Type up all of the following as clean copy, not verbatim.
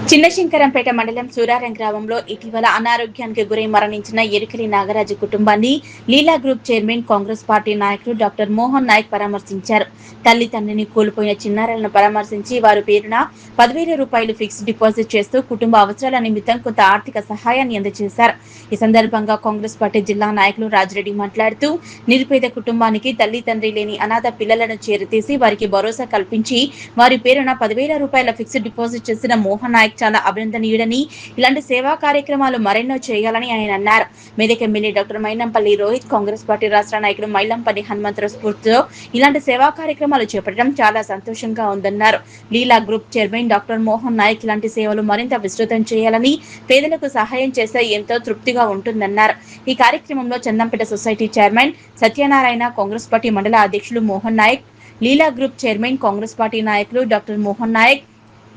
చిన్నశంకరంపేట మండలం సూరారం గ్రామంలో ఇటీవల అనారోగ్యానికి గురై మరణించిన ఎరుకలి నాగరాజు కుటుంబాన్ని లీలా గ్రూప్ చైర్మన్ కాంగ్రెస్ పార్టీ నాయకులు డాక్టర్ మోహన్ నాయక్ పరామర్శించారు. తల్లి తండ్రిని కోల్పోయిన చిన్నారులను పరామర్శించి వారి పేరున 10,000 రూపాయలు ఫిక్స్డ్ డిపాజిట్ చేస్తూ కుటుంబ అవసరాల నిమిత్తం కొంత ఆర్థిక సహాయాన్ని అందజేశారు. ఈ సందర్భంగా కాంగ్రెస్ పార్టీ జిల్లా నాయకులు రాజిరెడ్డి మాట్లాడుతూ నిరుపేద కుటుంబానికి తల్లి తండ్రి లేని అనాథ పిల్లలను చేరతీసి వారికి భరోసా కల్పించి వారి పేరున 10,000 రూపాయల ఫిక్స్డ్ డిపాజిట్ చేసిన మోహన్ నాయక్ చాలా అభినందనీయుడని, ఇలాంటి సేవా కార్యక్రమాలు మరెన్నో చేయాలని ఆయన అన్నారు. Medak MLA doctor Mynampally Rohit, Congress party రాష్ట్ర నాయకుడు మైలంపల్లి హనుమంతరావు స్ఫూర్తితో ఇలాంటి సేవా కార్యక్రమాలు చేపట్టడం చాలా సంతోషంగా ఉందన్నారు. Leela group chairman doctor Mohan Nayak ఇలాంటి సేవలు మరింత విస్తృతం చేయాలని, పేదలకు సహాయం చేస్తే ఎంతో తృప్తిగా ఉంటుందన్నారు. ఈ కార్యక్రమంలో Chandampet society chairman Satyanarayana, Congress party మండల అధ్యక్షులు మోహన్ నాయక్, లీలా గ్రూప్ చైర్మన్ కాంగ్రెస్ పార్టీ నాయకులు డాక్టర్ మోహన్ నాయక్,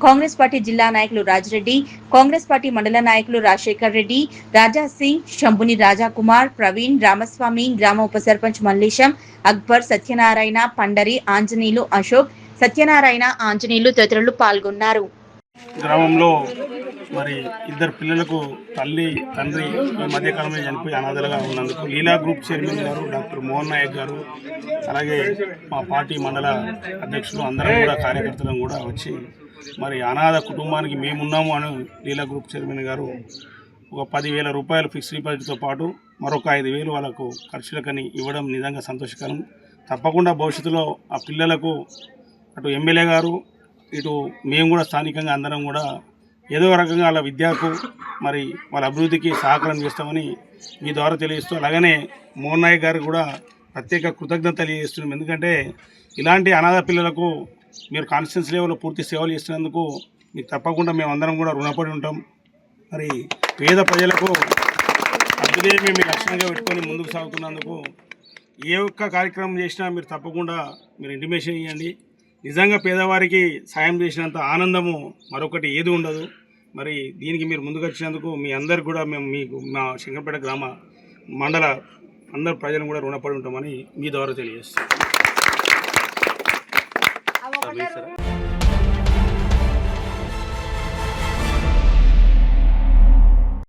కాంగ్రెస్ పార్టీ జిల్లా నాయకులు రాజిరెడ్డి, కాంగ్రెస్ పార్టీ మండల నాయకులు రాజశేఖర్ రెడ్డి, రాజా సింగ్, శంభుని రాజాకుమార్, ప్రవీణ్, రామస్వామి, గ్రామ ఉప సర్పంచ్ మల్లేశం, అక్బర్, సత్యనారాయణ, పండరి, ఆంజనేయులు, అశోక్, సత్యనారాయణ, ఆంజనేయులు తదితరులు పాల్గొన్నారు. గ్రామంలో మరి ఇద్దరు పిల్లలకు తల్లి తండ్రి ఈ మధ్యకాలంలో చనిపోయి అనాథలుగా ఉన్నందుకు లీలా గ్రూప్ చైర్మన్ గారు డాక్టర్ మోహన్ నాయక్ గారు, అలాగే మా పార్టీ మండల అధ్యక్షులు అందరం కూడా కార్యకర్తలను కూడా వచ్చి మరి అనాథ కుటుంబానికి మేమున్నాము అని లీలా గ్రూప్ చైర్మన్ గారు ఒక 10,000 రూపాయలు ఫిక్స్డ్ డిపాజిట్తో పాటు మరొక 5,000 వాళ్ళకు ఖర్చులకని ఇవ్వడం నిజంగా సంతోషకరం. తప్పకుండా భవిష్యత్తులో ఆ పిల్లలకు అటు ఎమ్మెల్యే గారు ఇటు మేము కూడా స్థానికంగా అందరం కూడా ఏదో రకంగా వాళ్ళ విద్యకు మరి వాళ్ళ అభివృద్ధికి సహకారం చేస్తామని మీ ద్వారా తెలియజేస్తూ, అలాగనే మోహన్ నాయక్ గారు కూడా ప్రత్యేక కృతజ్ఞత తెలియజేస్తున్నాం. ఎందుకంటే ఇలాంటి అనాథ పిల్లలకు మీరు కాన్స్టిట్యూన్స్ లెవెల్లో పూర్తి సేవలు చేస్తున్నందుకు మీకు తప్పకుండా మేమందరం కూడా రుణపడి ఉంటాం. మరి పేద ప్రజలకు అభ్యుదయమే మీ లక్ష్యంగా పెట్టుకొని ముందుకు సాగుతున్నందుకు ఏ ఒక్క కార్యక్రమం చేసినా మీరు తప్పకుండా మీరు ఇంటిమేషన్ ఇవ్వండి. నిజంగా పేదవారికి సాయం చేసినంత ఆనందము మరొకటి ఏది ఉండదు. మరి దీనికి మీరు ముందుకు వచ్చినందుకు మీ అందరికి కూడా మేము మీకు మా శంకరంపేట గ్రామ మండల అందరు ప్రజలను కూడా రుణపడి ఉంటామని మీ ద్వారా తెలియజేస్తాం.